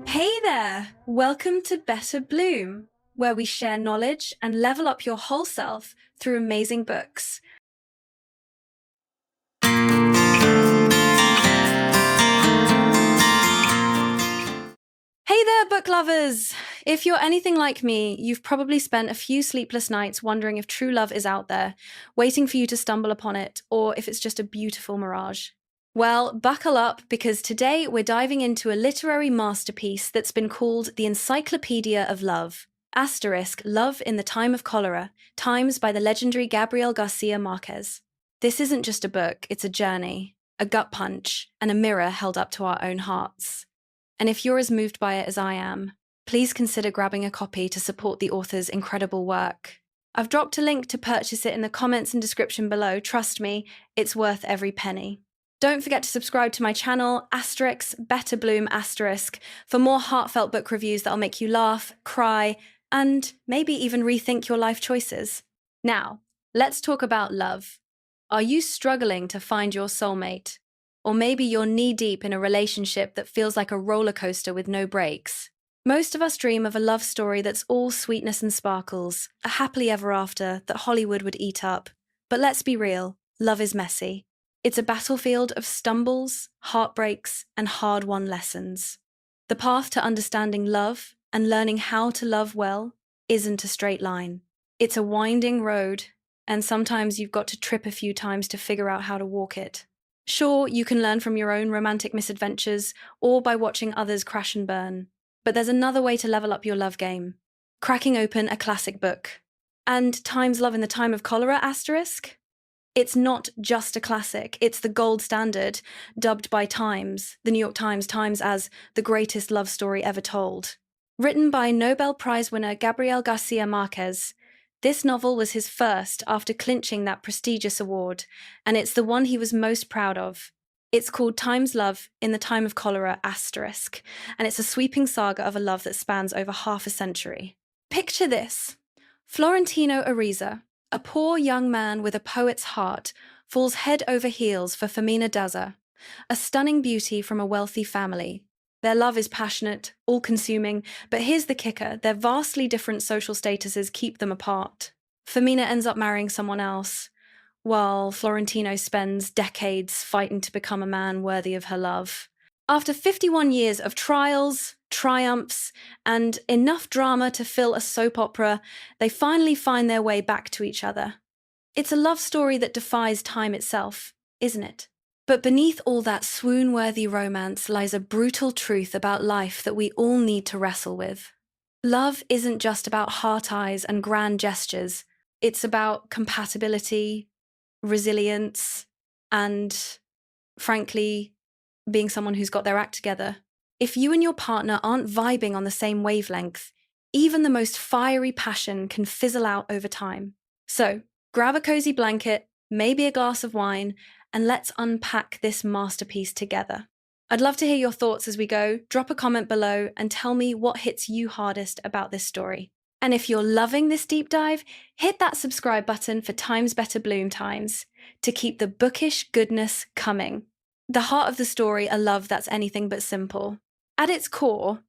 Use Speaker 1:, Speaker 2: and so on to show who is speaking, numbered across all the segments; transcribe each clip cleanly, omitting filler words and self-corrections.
Speaker 1: Hey there! Welcome to Better Bloom, where we share knowledge and level up your whole self through amazing books. Hey there, book lovers! If you're anything like me, you've probably spent a few sleepless nights wondering if true love is out there, waiting for you to stumble upon it, or if it's just a beautiful mirage. Well, buckle up because today we're diving into a literary masterpiece that's been called the Encyclopedia of Love. Love in the Time of Cholera, Times by the legendary Gabriel Garcia Marquez. This isn't just a book, it's a journey, a gut punch, and a mirror held up to our own hearts. And if you're as moved by it as I am, please consider grabbing a copy to support the author's incredible work. I've dropped a link to purchase it in the comments and description below. Trust me, it's worth every penny. Don't forget to subscribe to my channel, Better Bloom for more heartfelt book reviews that'll make you laugh, cry, and maybe even rethink your life choices. Now, let's talk about love. Are you struggling to find your soulmate? Or maybe you're knee-deep in a relationship that feels like a roller coaster with no brakes. Most of us dream of a love story that's all sweetness and sparkles, a happily ever after that Hollywood would eat up. But let's be real, love is messy. It's a battlefield of stumbles, heartbreaks, and hard-won lessons. The path to understanding love and learning how to love well isn't a straight line. It's a winding road, and sometimes you've got to trip a few times to figure out how to walk it. Sure, you can learn from your own romantic misadventures or by watching others crash and burn. But there's another way to level up your love game. Cracking open a classic book. And Times Love in the Time of Cholera, It's not just a classic, it's the gold standard, dubbed by Times, the New York Times as the greatest love story ever told. Written by Nobel Prize winner Gabriel Garcia Marquez, this novel was his first after clinching that prestigious award, and it's the one he was most proud of. It's called Times Love in the Time of Cholera, and it's a sweeping saga of a love that spans over half a century. Picture this. Florentino Ariza, a poor young man with a poet's heart, falls head over heels for Femina Daza, a stunning beauty from a wealthy family. Their love is passionate, all-consuming, but here's the kicker, their vastly different social statuses keep them apart. Femina ends up marrying someone else, while Florentino spends decades fighting to become a man worthy of her love. After 51 years of trials, triumphs, and enough drama to fill a soap opera, they finally find their way back to each other. It's a love story that defies time itself, isn't it? But beneath all that swoon-worthy romance lies a brutal truth about life that we all need to wrestle with. Love isn't just about heart eyes and grand gestures. It's about compatibility, resilience, and, frankly, being someone who's got their act together. If you and your partner aren't vibing on the same wavelength, even the most fiery passion can fizzle out over time. So, grab a cozy blanket, maybe a glass of wine, and let's unpack this masterpiece together. I'd love to hear your thoughts as we go. Drop a comment below and tell me what hits you hardest about this story. And if you're loving this deep dive, hit that subscribe button for Times Better Bloom Times to keep the bookish goodness coming. The heart of the story, a love that's anything but simple. At its core,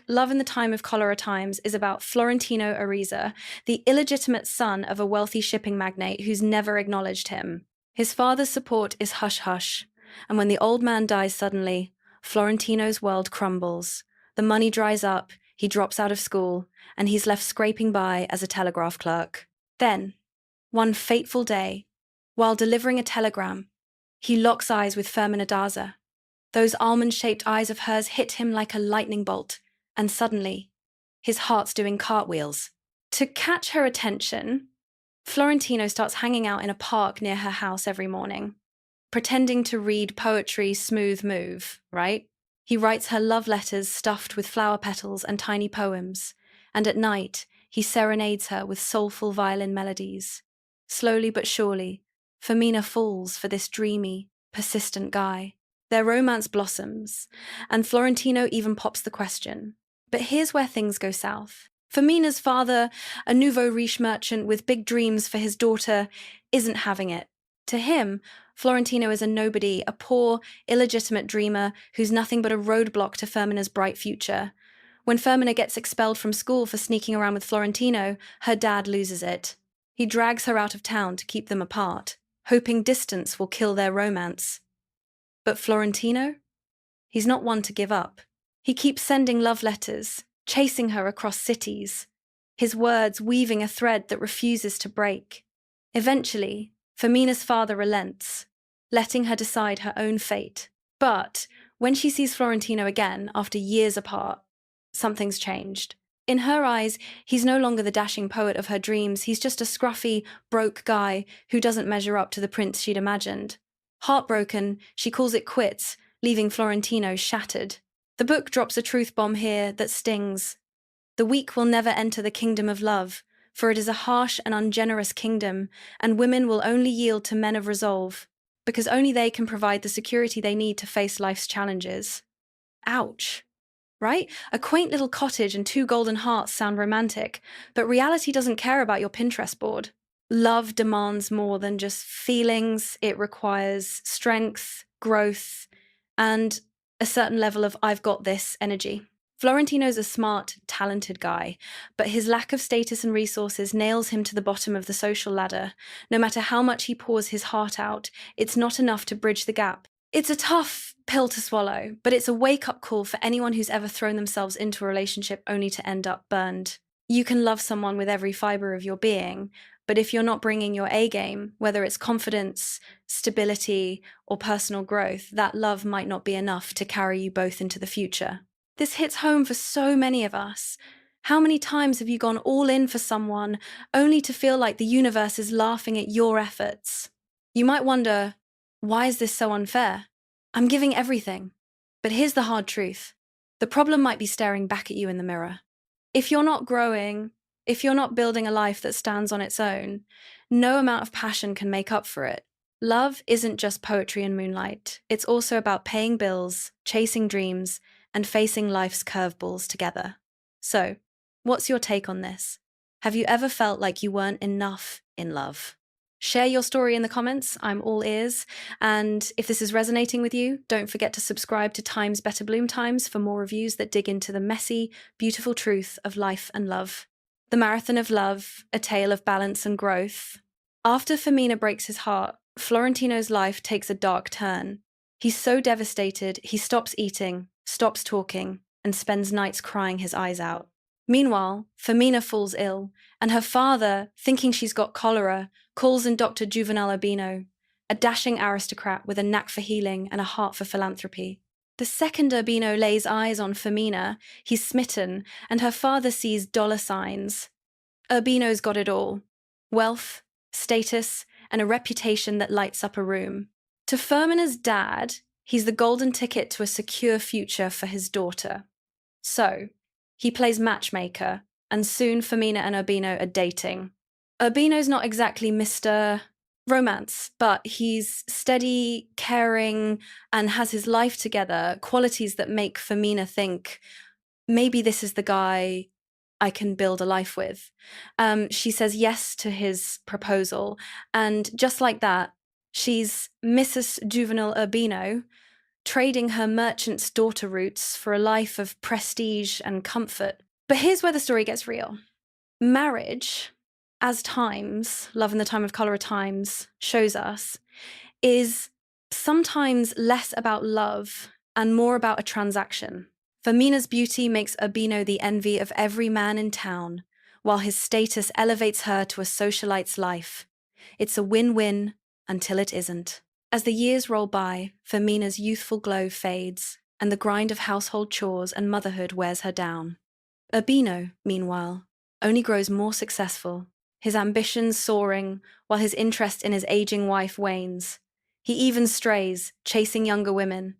Speaker 1: Love in the Time of Cholera Times is about Florentino Ariza, the illegitimate son of a wealthy shipping magnate who's never acknowledged him. His father's support is hush-hush, and when the old man dies suddenly, Florentino's world crumbles. The money dries up, he drops out of school, and he's left scraping by as a telegraph clerk. Then, one fateful day, while delivering a telegram, he locks eyes with Femina Daza. Those almond-shaped eyes of hers hit him like a lightning bolt, and suddenly, his heart's doing cartwheels. To catch her attention, Florentino starts hanging out in a park near her house every morning, pretending to read poetry smooth move, right? He writes her love letters stuffed with flower petals and tiny poems, and at night, he serenades her with soulful violin melodies. Slowly but surely, Femina falls for this dreamy, persistent guy. Their romance blossoms, and Florentino even pops the question. But here's where things go south. Femina's father, a nouveau riche merchant with big dreams for his daughter, isn't having it. To him, Florentino is a nobody, a poor, illegitimate dreamer who's nothing but a roadblock to Fermina's bright future. When Fermina gets expelled from school for sneaking around with Florentino, her dad loses it. He drags her out of town to keep them apart, hoping distance will kill their romance. But Florentino? He's not one to give up. He keeps sending love letters, chasing her across cities, his words weaving a thread that refuses to break. Eventually, Fermina's father relents, letting her decide her own fate. But when she sees Florentino again, after years apart, something's changed. In her eyes, he's no longer the dashing poet of her dreams. He's just a scruffy, broke guy who doesn't measure up to the prince she'd imagined. Heartbroken, she calls it quits, leaving Florentino shattered. The book drops a truth bomb here that stings. The weak will never enter the kingdom of love, for it is a harsh and ungenerous kingdom, and women will only yield to men of resolve, because only they can provide the security they need to face life's challenges. Ouch. Right? A quaint little cottage and 2 golden hearts sound romantic, but reality doesn't care about your Pinterest board. Love demands more than just feelings. It requires strength, growth, and a certain level of I've got this energy. Florentino's a smart, talented guy, but his lack of status and resources nails him to the bottom of the social ladder. No matter how much he pours his heart out, it's not enough to bridge the gap. It's a tough pill to swallow, but it's a wake-up call for anyone who's ever thrown themselves into a relationship only to end up burned. You can love someone with every fiber of your being, but if you're not bringing your A game, whether it's confidence, stability, or personal growth, that love might not be enough to carry you both into the future. This hits home for so many of us. How many times have you gone all in for someone only to feel like the universe is laughing at your efforts? You might wonder, why is this so unfair? I'm giving everything. But here's the hard truth. The problem might be staring back at you in the mirror. If you're not growing, if you're not building a life that stands on its own, no amount of passion can make up for it. Love isn't just poetry and moonlight. It's also about paying bills, chasing dreams, and facing life's curveballs together. So, what's your take on this? Have you ever felt like you weren't enough in love? Share your story in the comments. I'm all ears. And if this is resonating with you, don't forget to subscribe to Time's Better Bloom Times for more reviews that dig into the messy, beautiful truth of life and love. The Marathon of Love, a tale of balance and growth. After Fermina breaks his heart, Florentino's life takes a dark turn. He's so devastated, he stops eating, stops talking, and spends nights crying his eyes out. Meanwhile, Fermina falls ill, and her father, thinking she's got cholera, calls in Dr. Juvenal Urbino, a dashing aristocrat with a knack for healing and a heart for philanthropy. The second Urbino lays eyes on Fermina, he's smitten, and her father sees dollar signs. Urbino's got it all: wealth, status, and a reputation that lights up a room. To Fermina's dad, he's the golden ticket to a secure future for his daughter. So, he plays matchmaker, and soon Fermina and Urbino are dating. Urbino's not exactly Mr. Romance, but he's steady, caring, and has his life together, qualities that make Fermina think, maybe this is the guy I can build a life with. She says yes to his proposal, and just like that, she's Mrs. Juvenal Urbino, trading her merchant's daughter roots for a life of prestige and comfort. But here's where the story gets real. Marriage, as Times, Love in the Time of Cholera Times, shows us, is sometimes less about love and more about a transaction. Fermina's beauty makes Urbino the envy of every man in town, while his status elevates her to a socialite's life. It's a win-win until it isn't. As the years roll by, Fermina's youthful glow fades, and the grind of household chores and motherhood wears her down. Urbino, meanwhile, only grows more successful, his ambitions soaring, while his interest in his aging wife wanes. He even strays, chasing younger women,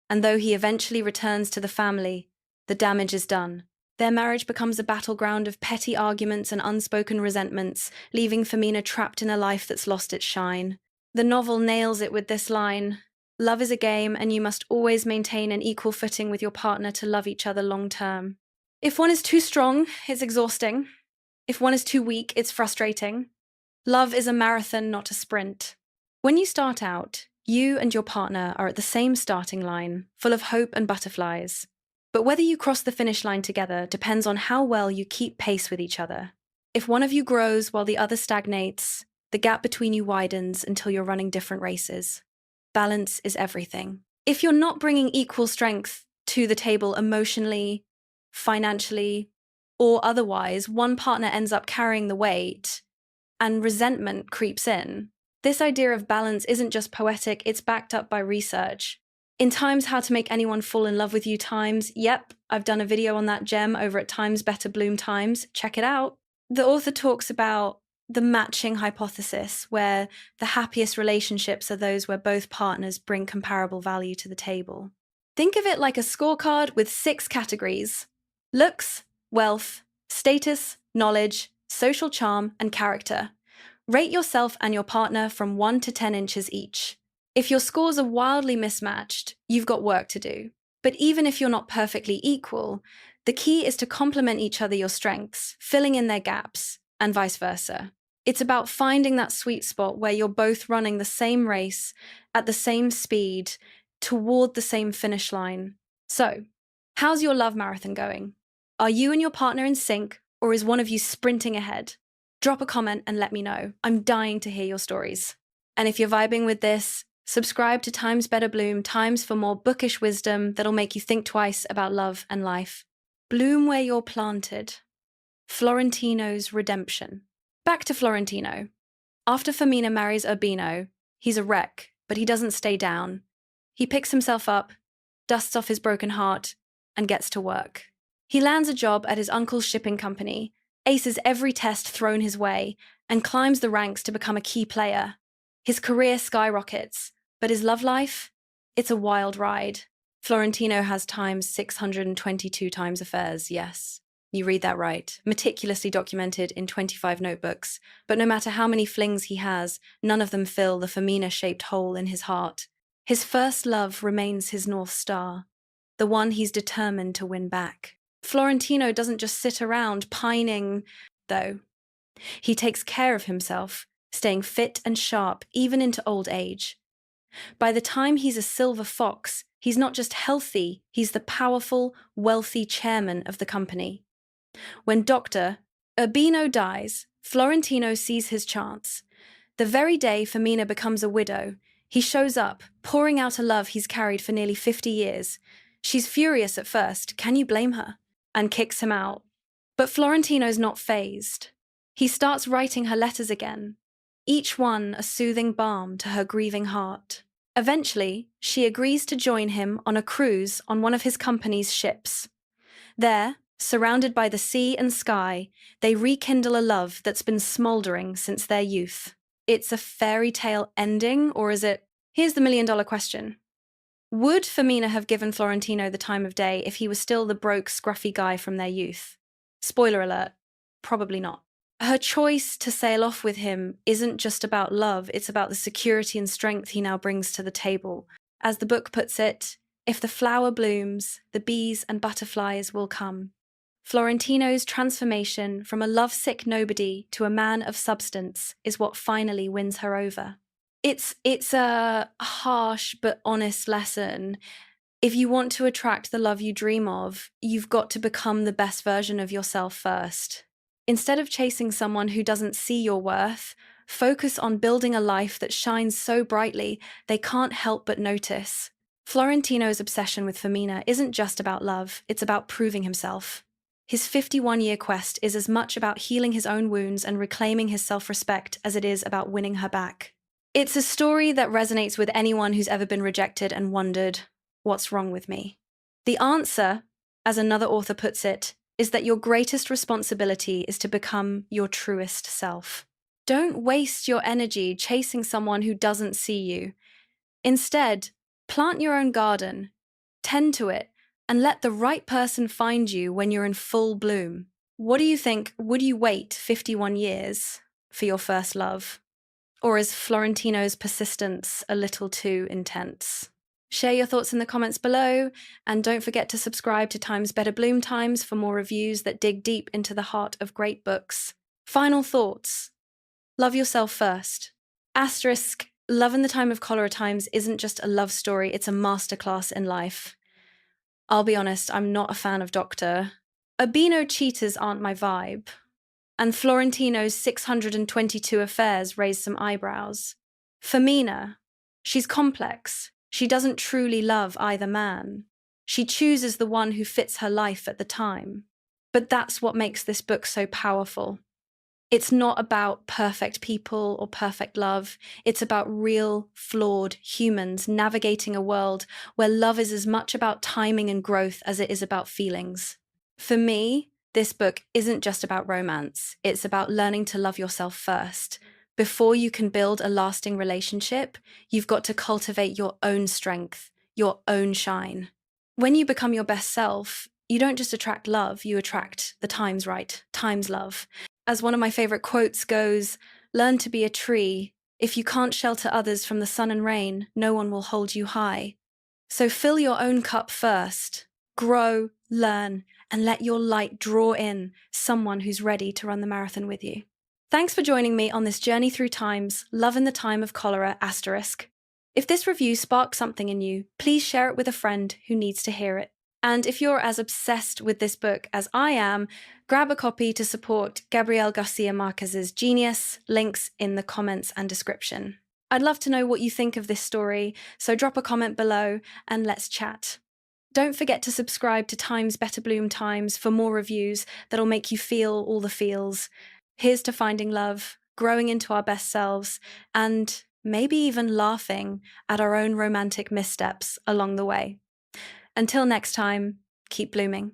Speaker 1: and though he eventually returns to the family, the damage is done. Their marriage becomes a battleground of petty arguments and unspoken resentments, leaving Fermina trapped in a life that's lost its shine. The novel nails it with this line: love is a game, and you must always maintain an equal footing with your partner to love each other long term. If one is too strong, it's exhausting. If one is too weak, it's frustrating. Love is a marathon, not a sprint. When you start out, you and your partner are at the same starting line, full of hope and butterflies. But whether you cross the finish line together depends on how well you keep pace with each other. If one of you grows while the other stagnates, the gap between you widens until you're running different races. Balance is everything. If you're not bringing equal strength to the table emotionally, financially, or otherwise, one partner ends up carrying the weight and resentment creeps in. This idea of balance isn't just poetic, it's backed up by research. In Times How to Make Anyone Fall in Love with You Times, yep, I've done a video on that gem over at Times Better Bloom Times, check it out. The author talks about the matching hypothesis, where the happiest relationships are those where both partners bring comparable value to the table. Think of it like a scorecard with 6 categories: looks, wealth, status, knowledge, social charm, and character. Rate yourself and your partner from 1 to 10 inches each. If your scores are wildly mismatched, you've got work to do. But even if you're not perfectly equal, the key is to complement each other your strengths, filling in their gaps, and vice versa. It's about finding that sweet spot where you're both running the same race at the same speed toward the same finish line. So, how's your love marathon going? Are you and your partner in sync, or is one of you sprinting ahead? Drop a comment and let me know. I'm dying to hear your stories. And if you're vibing with this, subscribe to Times Better Bloom, Times for more bookish wisdom that'll make you think twice about love and life. Bloom where you're planted. Florentino's redemption. Back to Florentino. After Femina marries Urbino, he's a wreck, but he doesn't stay down. He picks himself up, dusts off his broken heart, and gets to work. He lands a job at his uncle's shipping company, aces every test thrown his way, and climbs the ranks to become a key player. His career skyrockets, but his love life? It's a wild ride. Florentino has times 622 times affairs, yes. You read that right. Meticulously documented in 25 notebooks. But no matter how many flings he has, none of them fill the Femina-shaped hole in his heart. His first love remains his North Star, the one he's determined to win back. Florentino doesn't just sit around pining, though. He takes care of himself, staying fit and sharp even into old age. By the time he's a silver fox, he's not just healthy, he's the powerful, wealthy chairman of the company. When Dr. Urbino dies, Florentino sees his chance. The very day Femina becomes a widow, he shows up, pouring out a love he's carried for nearly 50 years. She's furious at first, can you blame her? And kicks him out. But Florentino's not fazed. He starts writing her letters again, each one a soothing balm to her grieving heart. Eventually, she agrees to join him on a cruise on one of his company's ships. There, surrounded by the sea and sky, they rekindle a love that's been smoldering since their youth. It's a fairy tale ending, or is it? Here's the million-dollar question. Would Femina have given Florentino the time of day if he was still the broke, scruffy guy from their youth? Spoiler alert, probably not. Her choice to sail off with him isn't just about love, it's about the security and strength he now brings to the table. As the book puts it, if the flower blooms, the bees and butterflies will come. Florentino's transformation from a lovesick nobody to a man of substance is what finally wins her over. It's a harsh but honest lesson. If you want to attract the love you dream of, you've got to become the best version of yourself first. Instead of chasing someone who doesn't see your worth, focus on building a life that shines so brightly they can't help but notice. Florentino's obsession with Femina isn't just about love, it's about proving himself. His 51-year quest is as much about healing his own wounds and reclaiming his self-respect as it is about winning her back. It's a story that resonates with anyone who's ever been rejected and wondered, what's wrong with me? The answer, as another author puts it, is that your greatest responsibility is to become your truest self. Don't waste your energy chasing someone who doesn't see you. Instead, plant your own garden, tend to it, and let the right person find you when you're in full bloom. What do you think? Would you wait 51 years for your first love? Or is Florentino's persistence a little too intense? Share your thoughts in the comments below, and don't forget to subscribe to Times Better Bloom Times for more reviews that dig deep into the heart of great books. Final thoughts. Love yourself first. Asterisk, Love in the Time of Cholera Times isn't just a love story, it's a masterclass in life. I'll be honest, I'm not a fan of Doctor. Albino cheaters aren't my vibe. And Florentino's 622 affairs raised some eyebrows. For Mina, she's complex. She doesn't truly love either man. She chooses the one who fits her life at the time. But that's what makes this book so powerful. It's not about perfect people or perfect love. It's about real, flawed humans navigating a world where love is as much about timing and growth as it is about feelings. For me, this book isn't just about romance. It's about learning to love yourself first. Before you can build a lasting relationship, you've got to cultivate your own strength, your own shine. When you become your best self, you don't just attract love, you attract the times right, times love. As one of my favorite quotes goes, learn to be a tree. If you can't shelter others from the sun and rain, no one will hold you high. So fill your own cup first. Grow, learn, and let your light draw in someone who's ready to run the marathon with you. Thanks for joining me on this journey through times, love in the time of cholera, asterisk. If this review sparked something in you, please share it with a friend who needs to hear it. And if you're as obsessed with this book as I am, grab a copy to support Gabriel Garcia Marquez's genius, links in the comments and description. I'd love to know what you think of this story, so drop a comment below and let's chat. Don't forget to subscribe to Times Better Bloom Times for more reviews that'll make you feel all the feels. Here's to finding love, growing into our best selves, and maybe even laughing at our own romantic missteps along the way. Until next time, keep blooming.